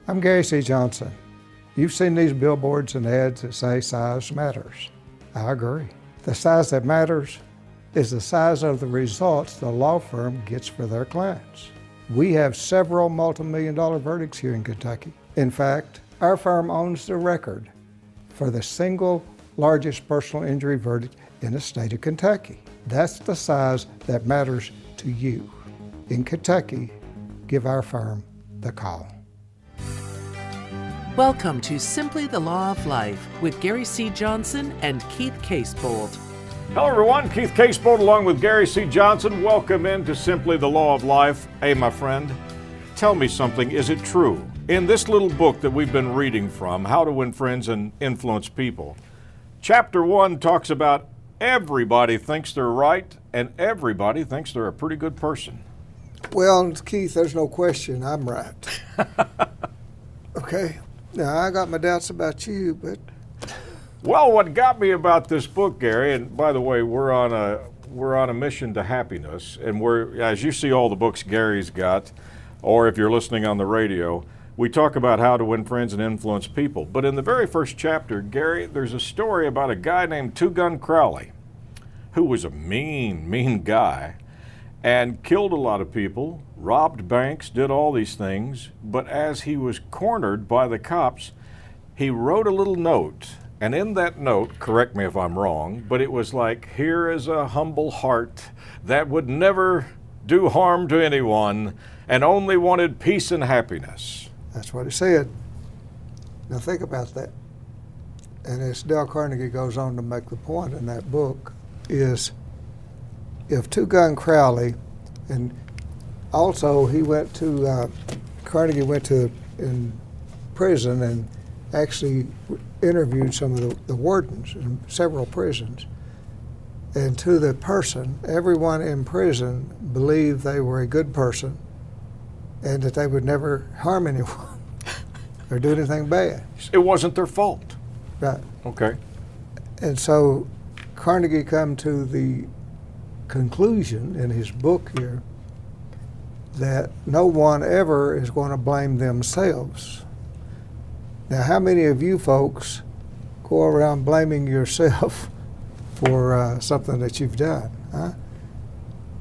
I'm Gary C. Johnson. You've seen these billboards and ads that say size matters. I agree. The size that matters is the size of the results the law firm gets for their clients. We have several multi-million-dollar verdicts here in Kentucky. In fact, our firm owns the record for the single largest personal injury verdict in the state of Kentucky. That's the size that matters to you. In Kentucky, give our firm the call. Welcome to Simply the Law of Life with Gary C. Johnson and Keith Casebold. Hello everyone, Keith Casebold along with Gary C. Johnson. Welcome into Simply the Law of Life. Hey my friend, tell me something, is it true? In this little book that we've been reading from, How to Win Friends and Influence People, Chapter 1 talks about everybody thinks they're right and everybody thinks they're a pretty good person. Well, Keith, there's no question I'm right. Okay? Now, I got my doubts about you, but... Well, what got me about this book, Gary, and by the way, we're on a mission to happiness, and we're, as you see all the books Gary's got, or if you're listening on the radio, we talk about how to win friends and influence people. But in the very first chapter, Gary, there's a story about a guy named Two Gun Crowley, who was a mean guy, and killed a lot of people, robbed banks, did all these things, but as he was cornered by the cops, he wrote a little note, and in that note, correct me if I'm wrong, but it was like, here is a humble heart that would never do harm to anyone and only wanted peace and happiness. That's what he said. Now think about that. And as Dale Carnegie goes on to make the point in that book, is if Two Gun Crowley, and also he went to, Carnegie went to in prison and actually interviewed some of the wardens in several prisons. And to the person, everyone in prison believed they were a good person and that they would never harm anyone or do anything bad. It wasn't their fault. Right. Okay. And so Carnegie come to the conclusion in his book here that no one ever is going to blame themselves. Now, how many of you folks go around blaming yourself for something that you've done, huh?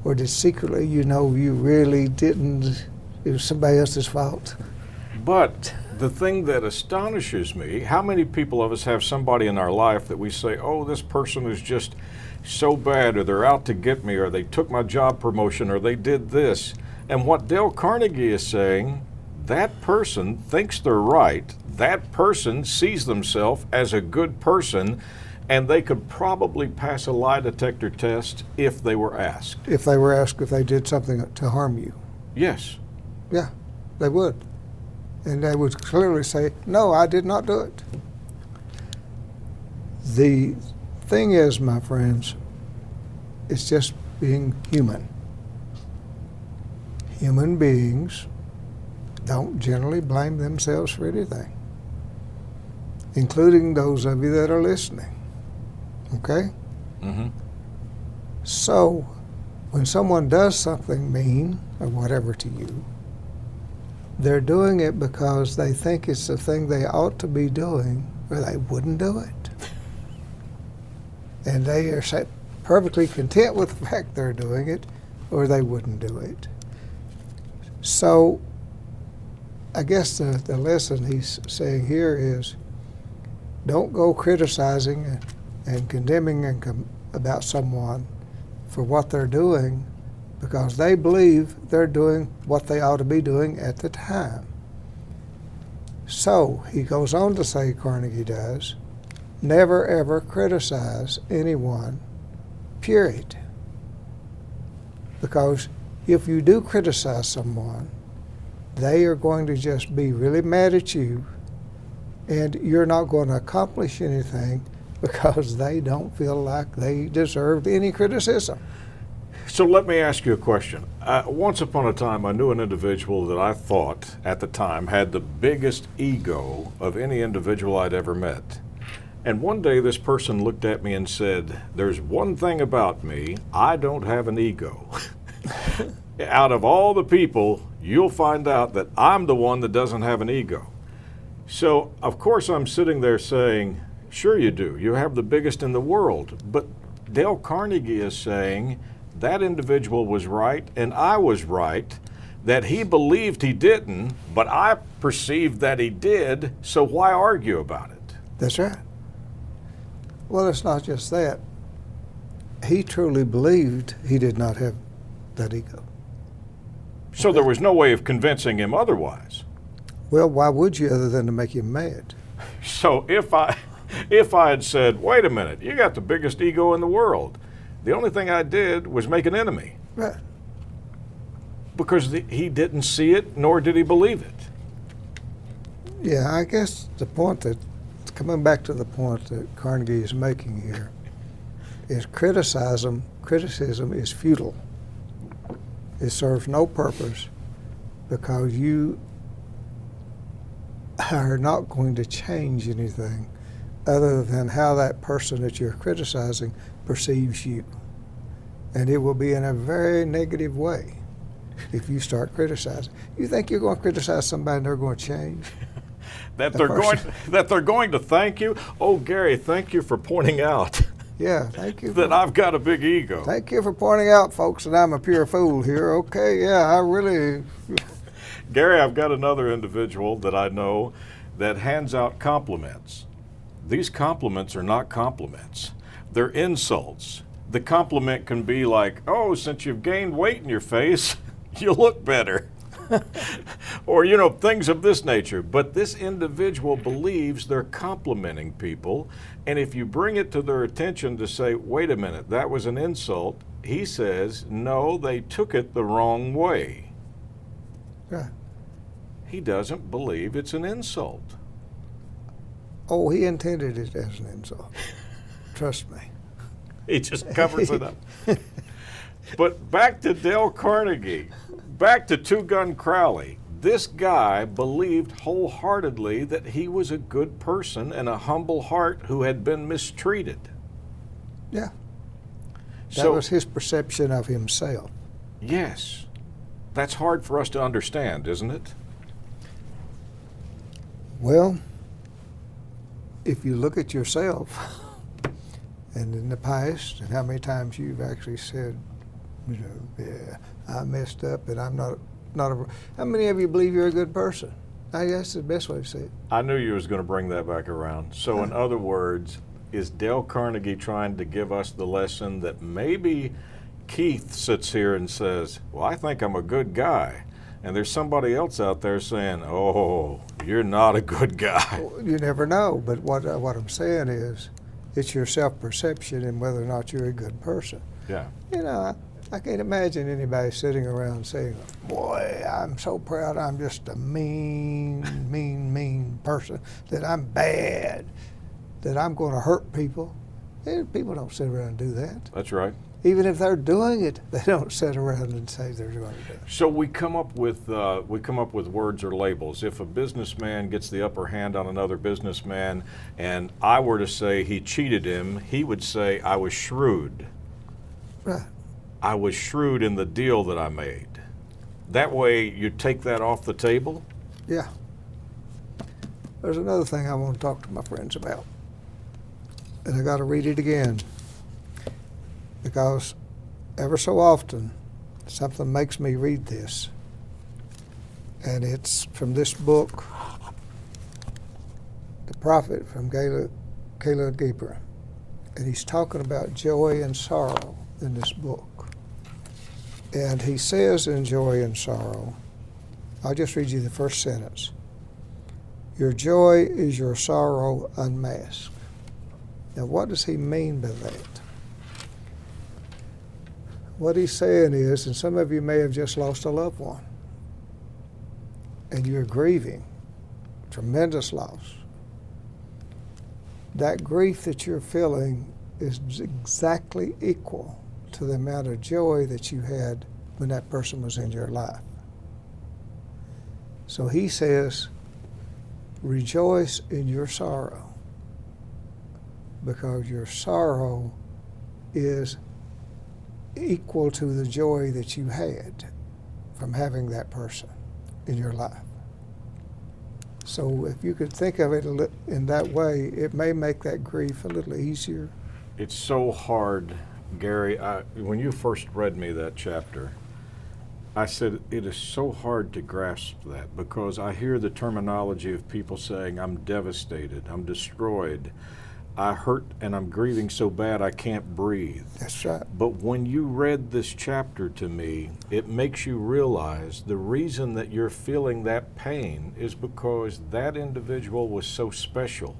Or did secretly you know you really didn't, it was somebody else's fault? But the thing that astonishes me, how many people of us have somebody in our life that we say, oh, this person is just so bad, or they're out to get me, or they took my job promotion, or they did this. And what Dale Carnegie is saying, that person thinks they're right, that person sees themselves as a good person, and they could probably pass a lie detector test if they were asked. If they were asked if they did something to harm you. Yes. Yeah, they would. And they would clearly say, no, I did not do it. The thing is, my friends, it's just being human. Human beings don't generally blame themselves for anything, including those of you that are listening. Okay? Mm-hmm. So, when someone does something mean or whatever to you, they're doing it because they think it's the thing they ought to be doing, or they wouldn't do it. And they are perfectly content with the fact they're doing it, or they wouldn't do it. So, I guess the lesson he's saying here is, don't go criticizing and condemning about someone for what they're doing, because they believe they're doing what they ought to be doing at the time. So, he goes on to say, Carnegie does, never ever criticize anyone, period. Because if you do criticize someone, they are going to just be really mad at you, and you're not going to accomplish anything because they don't feel like they deserved any criticism. So let me ask you a question. Once upon a time, I knew an individual that I thought at the time had the biggest ego of any individual I'd ever met. And one day this person looked at me and said, there's one thing about me, I don't have an ego. Out of all the people you'll find out that I'm the one that doesn't have an ego. So, of course, I'm sitting there saying, sure you do. You have the biggest in the world. But Dale Carnegie is saying that individual was right and I was right, that he believed he didn't, but I perceived that he did, so why argue about it? That's right. Well, it's not just that. He truly believed he did not have that ego. So there was no way of convincing him otherwise. Well, why would you other than to make him mad? So if I had said, wait a minute, you got the biggest ego in the world, the only thing I did was make an enemy. Right. Because he didn't see it, nor did he believe it. Yeah, I guess the point that, coming back to the point that Carnegie is making here, is criticism is futile. It serves no purpose because you are not going to change anything other than how that person that you're criticizing perceives you. And it will be in a very negative way if you start criticizing. You think you're going to criticize somebody and they're going to change? That they're going to thank you? Oh, Gary, thank you for pointing out Yeah, thank you. that I've got a big ego. Thank you for pointing out, folks, that I'm a pure fool here. Okay, yeah, I really... Gary, I've got another individual that I know that hands out compliments. These compliments are not compliments. They're insults. The compliment can be like, oh, since you've gained weight in your face, you look better. Or, you know, things of this nature. But this individual believes they're complimenting people. And if you bring it to their attention to say, wait a minute, that was an insult, he says, no, they took it the wrong way. Yeah. He doesn't believe it's an insult. Oh, he intended it as an insult. Trust me. He just covers it up. But back to Dale Carnegie, back to Two Gun Crowley. This guy believed wholeheartedly that he was a good person and a humble heart who had been mistreated. Yeah. That So, was his perception of himself. yes, that's hard for us to understand, isn't it? Well, if you look at yourself and in the past and how many times you've actually said, you know, yeah, I messed up and I'm not a, how many of you believe you're a good person? I guess the best way to say it. I knew you was going to bring that back around. So in other words, is Dale Carnegie trying to give us the lesson that maybe Keith sits here and says, well, I think I'm a good guy. And there's somebody else out there saying, oh, you're not a good guy. Well, you never know, but what I'm saying is it's your self-perception and whether or not you're a good person. Yeah. You know, I can't imagine anybody sitting around saying, boy, I'm so proud I'm just a mean person, that I'm bad, that I'm going to hurt people. People don't sit around and do that. That's right. Even if they're doing it, they don't sit around and say they're going to do it. So we come up with words or labels. If a businessman gets the upper hand on another businessman, and I were to say he cheated him, he would say I was shrewd. Right. I was shrewd in the deal that I made. That way, you take that off the table. Yeah. There's another thing I want to talk to my friends about, and I got to read it again, because ever so often something makes me read this, and it's from this book, The Prophet, from Caleb Gieper, and he's talking about joy and sorrow in this book. And he says in Joy and Sorrow, I'll just read you the first sentence. Your joy is your sorrow unmasked. Now, what does he mean by that? What he's saying is, and some of you may have just lost a loved one, and you're grieving, tremendous loss. That grief that you're feeling is exactly equal to the amount of joy that you had when that person was in your life. So he says, rejoice in your sorrow, because your sorrow is equal to the joy that you had. from having that person in your life. So if you could think of it in that way, it may make that grief a little easier. It's so hard, Gary. When you first read me that chapter, I said it is so hard to grasp that, because I hear the terminology of people saying, I'm devastated, I'm destroyed, I hurt and I'm grieving so bad I can't breathe. That's right. But when you read this chapter to me, it makes you realize the reason that you're feeling that pain is because that individual was so special.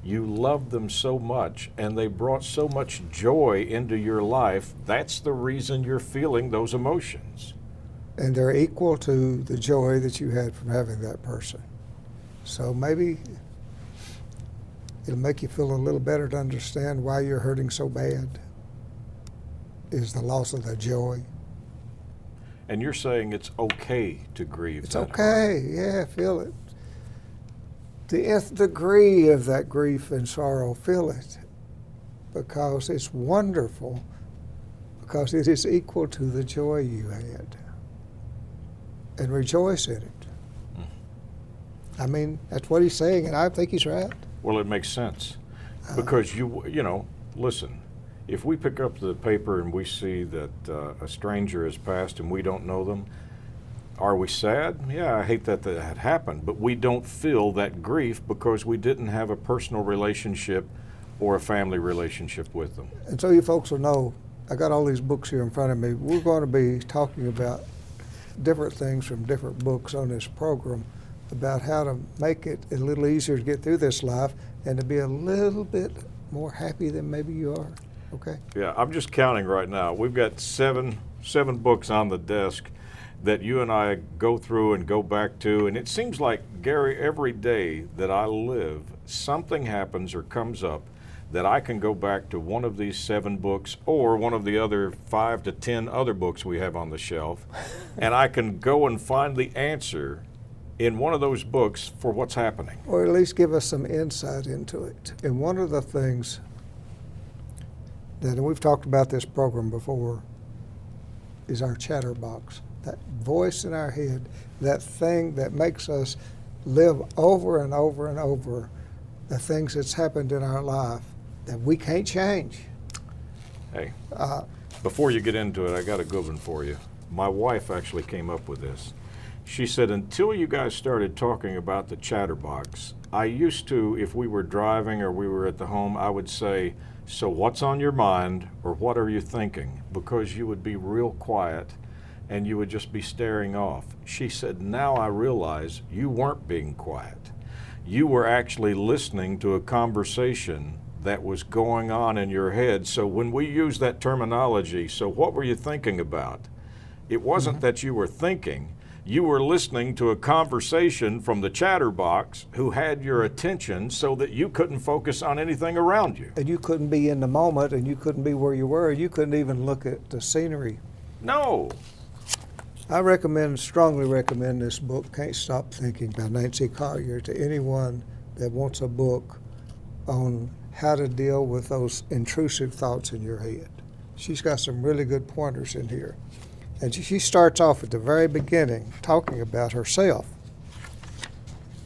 You loved them so much, and they brought so much joy into your life. That's the reason you're feeling those emotions. And they're equal to the joy that you had from having that person. So maybe it'll make you feel a little better to understand why you're hurting so bad, is the loss of the joy. And you're saying it's okay to grieve. It's that okay, yeah, feel it. The nth degree of that grief and sorrow, feel it, because it's wonderful, because it is equal to the joy you had. And rejoice in it. I mean, that's what he's saying, and I think he's right. Well, it makes sense, because you know, listen, if we pick up the paper and we see that a stranger has passed and we don't know them, are we sad? Yeah, I hate that had happened, but we don't feel that grief because we didn't have a personal relationship or a family relationship with them. And so you folks will know, I got all these books here in front of me. We're going to be talking about different things from different books on this program about how to make it a little easier to get through this life and to be a little bit more happy than maybe you are, okay? Yeah, I'm just counting right now. We've got seven books on the desk that you and I go through and go back to, and it seems like, Gary, every day that I live, something happens or comes up that I can go back to one of these 7 books or one of the other 5 to 10 other books we have on the shelf, and I can go and find the answer in one of those books for what's happening. Or at least give us some insight into it. And one of the things that, and we've talked about this program before, is our chatterbox. That voice in our head, that thing that makes us live over and over and over the things that's happened in our life that we can't change. Hey, before you get into it, I got a good one for you. My wife actually came up with this. She said, until you guys started talking about the chatterbox, I used to, if we were driving or we were at the home, I would say, so what's on your mind, or what are you thinking? Because you would be real quiet and you would just be staring off. She said, now I realize you weren't being quiet. You were actually listening to a conversation that was going on in your head. So when we use that terminology, so what were you thinking about? It wasn't that you were thinking. You were listening to a conversation from the chatterbox who had your attention so that you couldn't focus on anything around you. And you couldn't be in the moment, and you couldn't be where you were. You couldn't even look at the scenery. No. I strongly recommend this book, Can't Stop Thinking by Nancy Collier, to anyone that wants a book on how to deal with those intrusive thoughts in your head. She's got some really good pointers in here. And she starts off at the very beginning talking about herself.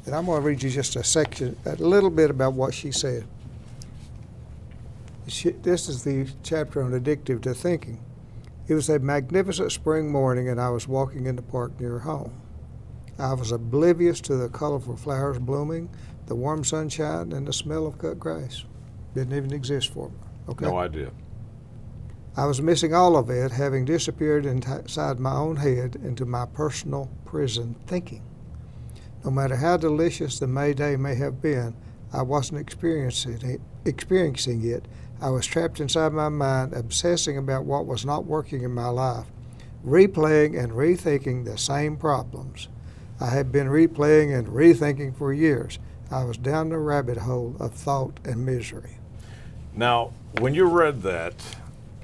And I'm going to read you just a little bit about what she said. This is the chapter on Addictive to Thinking. It was a magnificent spring morning, and I was walking in the park near home. I was oblivious to the colorful flowers blooming, the warm sunshine, and the smell of cut grass. Didn't even exist for me. Okay? No idea. I was missing all of it, having disappeared inside my own head into my personal prison thinking. No matter how delicious the May Day may have been, I wasn't experiencing it. I was trapped inside my mind, obsessing about what was not working in my life, replaying and rethinking the same problems I had been replaying and rethinking for years. I was down the rabbit hole of thought and misery. Now, when you read that,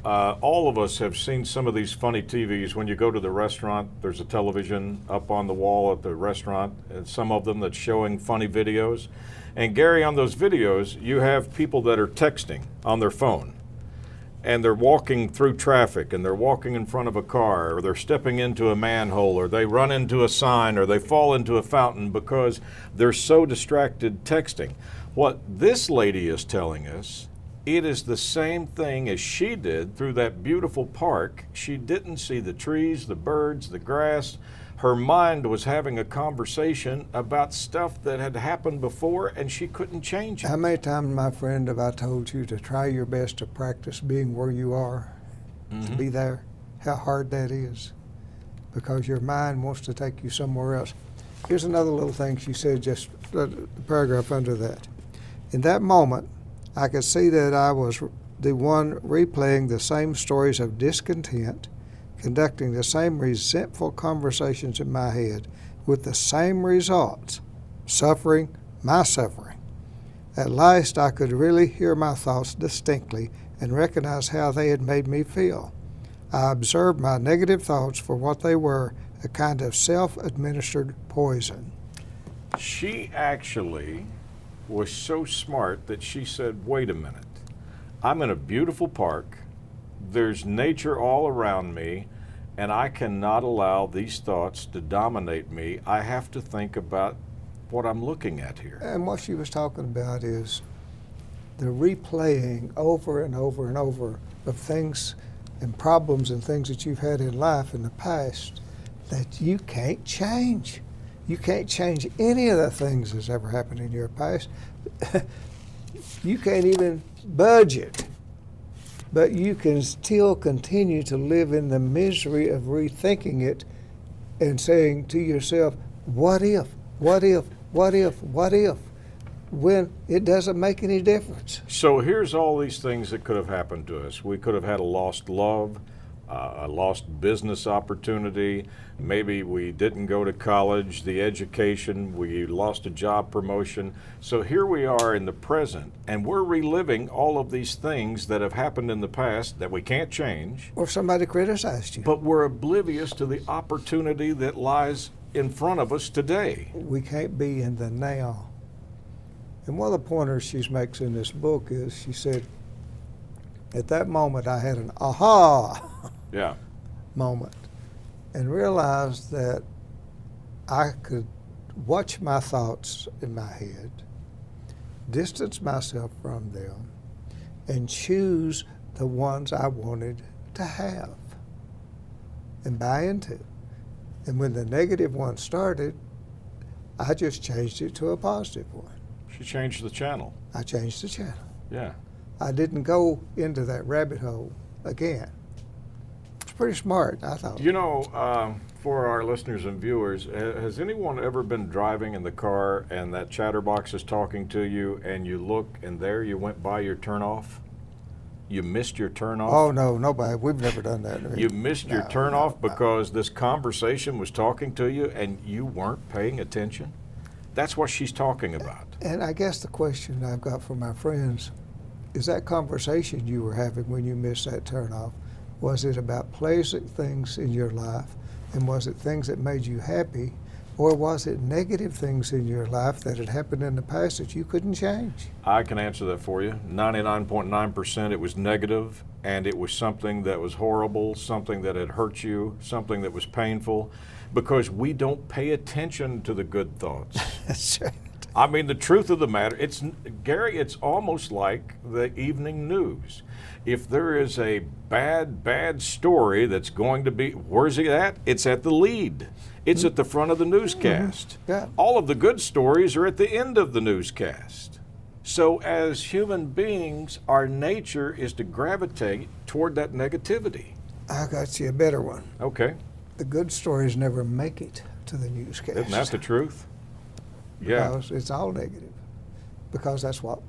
all of us have seen some of these funny TVs. When you go to the restaurant, there's a television up on the wall at the restaurant, and some of them that's showing funny videos. And Gary, on those videos, you have people that are texting on their phone. and they're walking through traffic, and they're walking in front of a car, or they're stepping into a manhole, or they run into a sign, or they fall into a fountain because they're so distracted texting. What this lady is telling us, it is the same thing as she did through that beautiful park. She didn't see the trees, the birds, the grass. Her mind was having a conversation about stuff that had happened before, and she couldn't change it. How many times, my friend, have I told you to try your best to practice being where you are, to be there? How hard that is, because your mind wants to take you somewhere else. Here's another little thing she said, just the paragraph under that. In that moment, I could see that I was the one replaying the same stories of discontent, conducting the same resentful conversations in my head with the same results, suffering, my suffering. At last I could really hear my thoughts distinctly and recognize how they had made me feel. I observed my negative thoughts for what they were, a kind of self-administered poison. She actually was so smart that she said, wait a minute, I'm in a beautiful park. There's nature all around me, and I cannot allow these thoughts to dominate me. I have to think about what I'm looking at here. And what she was talking about is the replaying over and over and over of things and problems and things that you've had in life in the past that you can't change. You can't change any of the things that's ever happened in your past. You can't even budget. But you can still continue to live in the misery of rethinking it and saying to yourself, what if, what if, what if, what if, when it doesn't make any difference. So here's all these things that could have happened to us. We could have had a lost love, a lost business opportunity. Maybe we didn't go to college, the education, we lost a job promotion. So here we are in the present, and we're reliving all of these things that have happened in the past that we can't change. Or somebody criticized you. But we're oblivious to the opportunity that lies in front of us today. We can't be in the now. And one of the pointers she makes in this book is, she said, at that moment I had an aha Yeah. moment and realized that I could watch my thoughts in my head, distance myself from them, and choose the ones I wanted to have and buy into. And when the negative one started, I just changed it to a positive one. She changed the channel. I changed the channel. Yeah. I didn't go into that rabbit hole again. It's pretty smart, I thought. You know, for our listeners and viewers, has anyone ever been driving in the car and that chatterbox is talking to you and you look and there you went by your turnoff? You missed your turnoff? Oh, no, nobody. We've never done that. You missed your turnoff because this conversation was talking to you and you weren't paying attention? That's what she's talking about. And I guess the question I've got for my friends is, that conversation you were having when you missed that turnoff, was it about pleasant things in your life, and was it things that made you happy, or was it negative things in your life that had happened in the past that you couldn't change? I can answer that for you. 99.9% it was negative, and it was something that was horrible, something that had hurt you, something that was painful, because we don't pay attention to the good thoughts. That's right. I mean, the truth of the matter, Gary, it's almost like the evening news. If there is a bad story that's going to be, where's it at? It's at the lead. It's at the front of the newscast. Yeah. All of the good stories are at the end of the newscast. So as human beings, our nature is to gravitate toward that negativity. I got you a better one. Okay. The good stories never make it to the newscast. Isn't that the truth? Yeah. Because it's all negative. Because that's what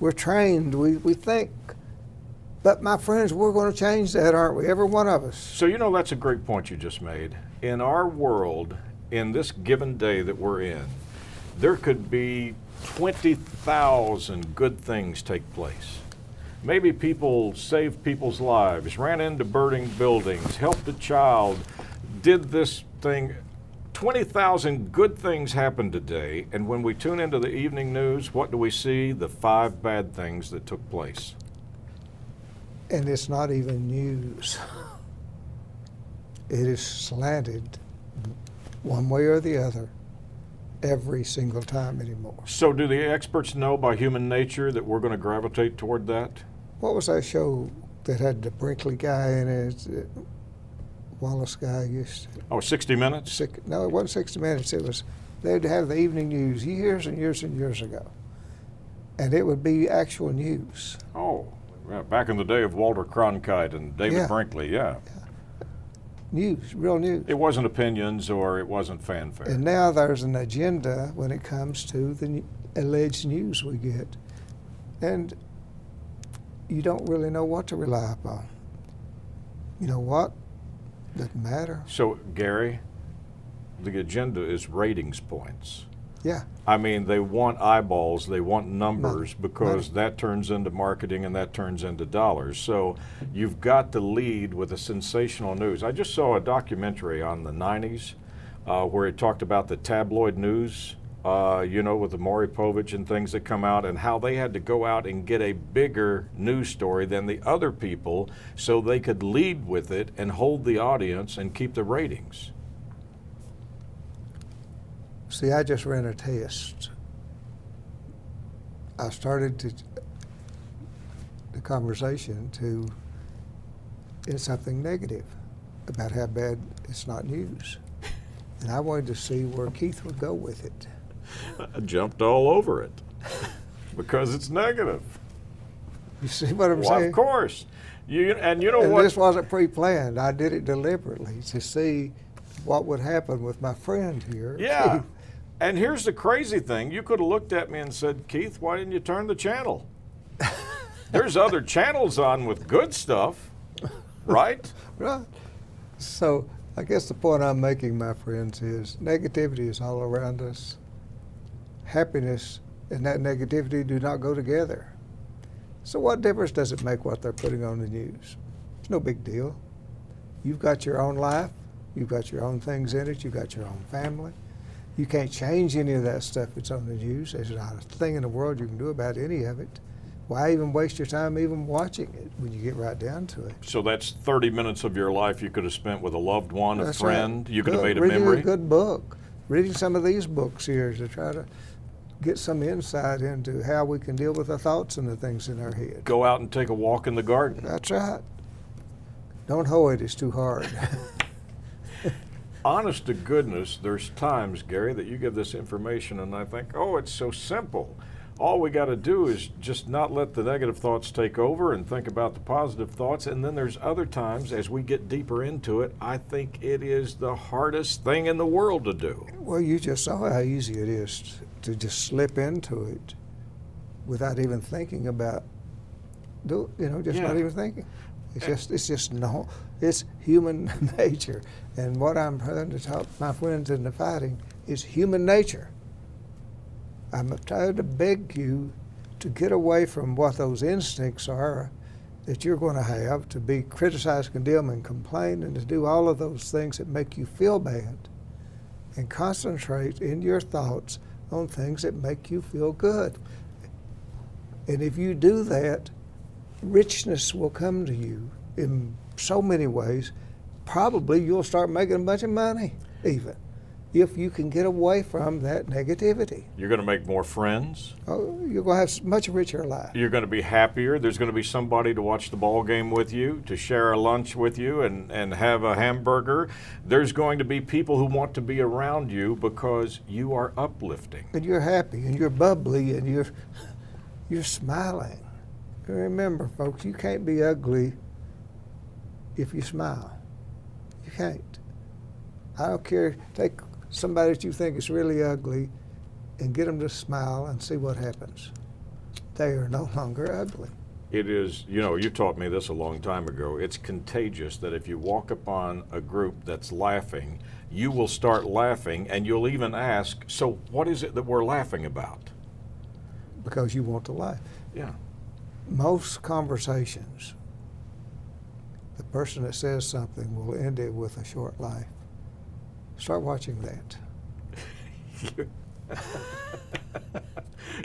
we're trained. We think. But my friends, we're going to change that, aren't we? Every one of us. So, you know, that's a great point you just made. In our world, in this given day that we're in, there could be 20,000 good things take place. Maybe people saved people's lives, ran into burning buildings, helped a child, did this thing. 20,000 good things happened today, and when we tune into the evening news, what do we see? The 5 bad things that took place. And it's not even news. It is slanted one way or the other every single time anymore. So do the experts know by human nature that we're going to gravitate toward that? What was that show that had the Brinkley guy in it? Wallace guy used to. Oh, 60 Minutes? No, it wasn't 60 Minutes. It was, they'd have the evening news years and years and years ago. And it would be actual news. Oh, yeah, back in the day of Walter Cronkite and David Yeah. Brinkley, yeah. News, real news. It wasn't opinions or it wasn't fanfare. And now there's an agenda when it comes to the alleged news we get. And you don't really know what to rely upon. You know what? Doesn't matter. So, Gary, the agenda is ratings points. Yeah. I mean, they want eyeballs, they want numbers, Money. because that turns into marketing and that turns into dollars. So you've got to lead with a sensational news. I just saw a documentary on the 90s where it talked about the tabloid news, with the Maury Povich and things that come out, and how they had to go out and get a bigger news story than the other people so they could lead with it and hold the audience and keep the ratings. See, I just ran a test. I started the conversation in something negative about how bad it's not news. And I wanted to see where Keith would go with it. I jumped all over it because it's negative. You see what I'm Well, saying? of course. You know And what? this wasn't pre-planned. I did it deliberately to see what would happen with my friend here. Yeah. Keith. And here's the crazy thing. You could have looked at me and said, Keith, why didn't you turn the channel? There's other channels on with good stuff, right? Right. So I guess the point I'm making, my friends, is negativity is all around us. Happiness and that negativity do not go together. So what difference does it make what they're putting on the news? It's no big deal. You've got your own life. You've got your own things in it. You've got your own family. You can't change any of that stuff that's on the news. There's not a thing in the world you can do about any of it. Why even waste your time even watching it when you get right down to it? So that's 30 minutes of your life you could have spent with a loved one, a That's friend. right. You could have Good. made a Reading memory. a good book. Reading some of these books here to try to get some insight into how we can deal with the thoughts and the things in our head. Go out and take a walk in the garden. That's right. Don't hoe it, it's too hard. Honest to goodness, there's times, Gary, that you give this information and I think, oh, it's so simple. All we got to do is just not let the negative thoughts take over and think about the positive thoughts. And then there's other times, as we get deeper into it, I think it is the hardest thing in the world to do. Well, you just saw how easy it is to just slip into it without even thinking about, not even thinking. It's human nature. And what I'm trying to talk my friends into fighting is human nature. I'm trying to beg you to get away from what those instincts are that you're going to have to be criticized, condemn, and complain, and to do all of those things that make you feel bad, and concentrate in your thoughts on things that make you feel good. And if you do that, richness will come to you in so many ways. Probably you'll start making a bunch of money, even, if you can get away from that negativity. You're going to make more friends. Oh, you're going to have a much richer life. You're going to be happier. There's going to be somebody to watch the ball game with you, to share a lunch with you and have a hamburger. There's going to be people who want to be around you because you are uplifting. And you're happy, and you're bubbly, and you're smiling. And remember, folks, you can't be ugly if you smile. You can't. I don't care. Take somebody that you think is really ugly and get them to smile and see what happens. They are no longer ugly. It is, you taught me this a long time ago. It's contagious that if you walk upon a group that's laughing, you will start laughing and you'll even ask, so what is it that we're laughing about? Because you want to laugh. Yeah. Most conversations, the person that says something will end it with a short laugh. Start watching that.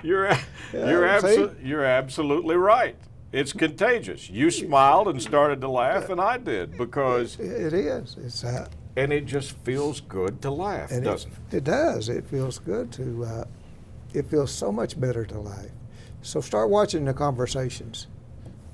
You're Yeah, absolutely right. It's contagious. You smiled and started to laugh, and I did, because It is. and it just feels good to laugh, And doesn't it? It does. It feels good to, it feels so much better to laugh. So start watching the conversations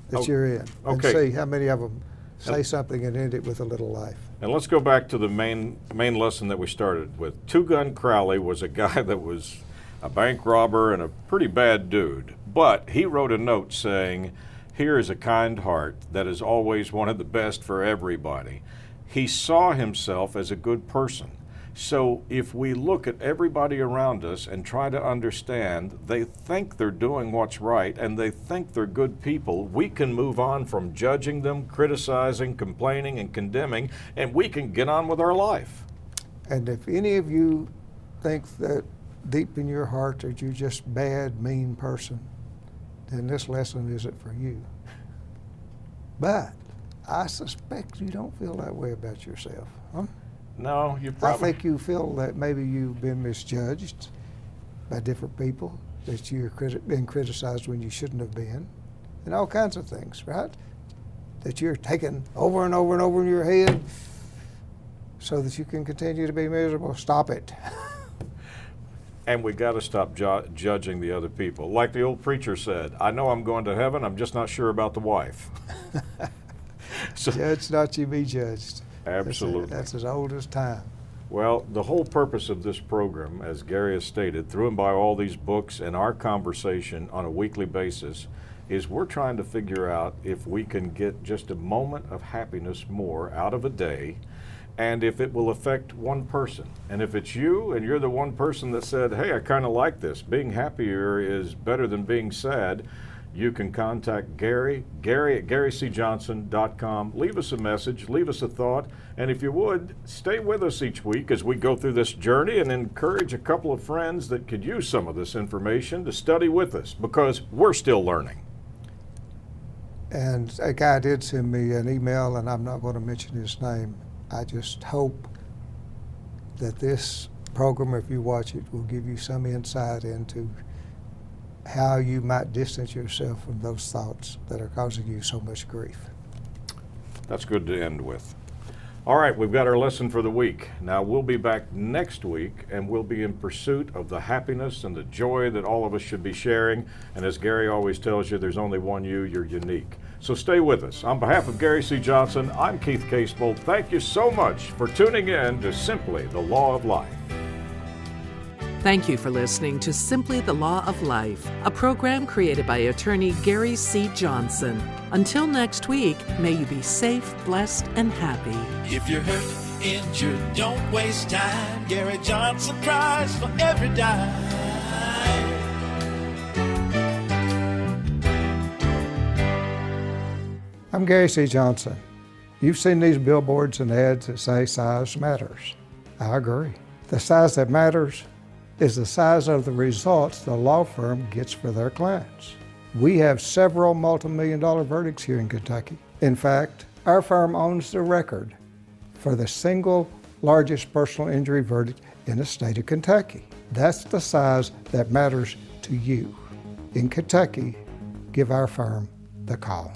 that Oh, you're in and okay. see how many of them say something and end it with a little laugh. And let's go back to the main lesson that we started with. Two Gun Crowley was a guy that was a bank robber and a pretty bad dude. But he wrote a note saying, "Here is a kind heart that is always wanted the best for everybody." He saw himself as a good person. So if we look at everybody around us and try to understand, they think they're doing what's right and they think they're good people, we can move on from judging them, criticizing, complaining, and condemning, and we can get on with our life. And if any of you think that deep in your heart that you're just bad, mean person, then this lesson isn't for you. But I suspect you don't feel that way about yourself, huh? No, you I probably... think you feel that maybe you've been misjudged by different people, that you're been criticized when you shouldn't have been, and all kinds of things, right? That you're taking over and over and over in your head so that you can continue to be miserable. Stop it. And we got to stop judging the other people. Like the old preacher said, I know I'm going to heaven, I'm just not sure about the wife. So, Judge not, you be judged. absolutely. That's as old as time. Well, the whole purpose of this program, as Gary has stated, through and by all these books and our conversation on a weekly basis, is we're trying to figure out if we can get just a moment of happiness more out of a day, and if it will affect one person. And if it's you and you're the one person that said, hey, I kind of like this, being happier is better than being sad, you can contact Gary at GaryCJohnson.com. Leave us a message, leave us a thought, and if you would, stay with us each week as we go through this journey and encourage a couple of friends that could use some of this information to study with us, because we're still learning. And a guy did send me an email, and I'm not going to mention his name. I just hope that this program, if you watch it, will give you some insight into how you might distance yourself from those thoughts that are causing you so much grief. That's good to end with. All right, we've got our lesson for the week. Now we'll be back next week, and we'll be in pursuit of the happiness and the joy that all of us should be sharing. And as Gary always tells you, there's only one you, you're unique. So stay with us. On behalf of Gary C. Johnson, I'm Keith Casebolt. Thank you so much for tuning in to Simply the Law of Life. Thank you for listening to Simply the Law of Life, a program created by attorney Gary C. Johnson. Until next week, may you be safe, blessed, and happy. If you're hurt, injured, don't waste time. Gary Johnson cries for every dime. I'm Gary C. Johnson. You've seen these billboards and ads that say size matters. I agree. The size that matters is the size of the results the law firm gets for their clients. We have several multi-million-dollar verdicts here in Kentucky. In fact, our firm owns the record for the single largest personal injury verdict in the state of Kentucky. That's the size that matters to you. In Kentucky, give our firm the call.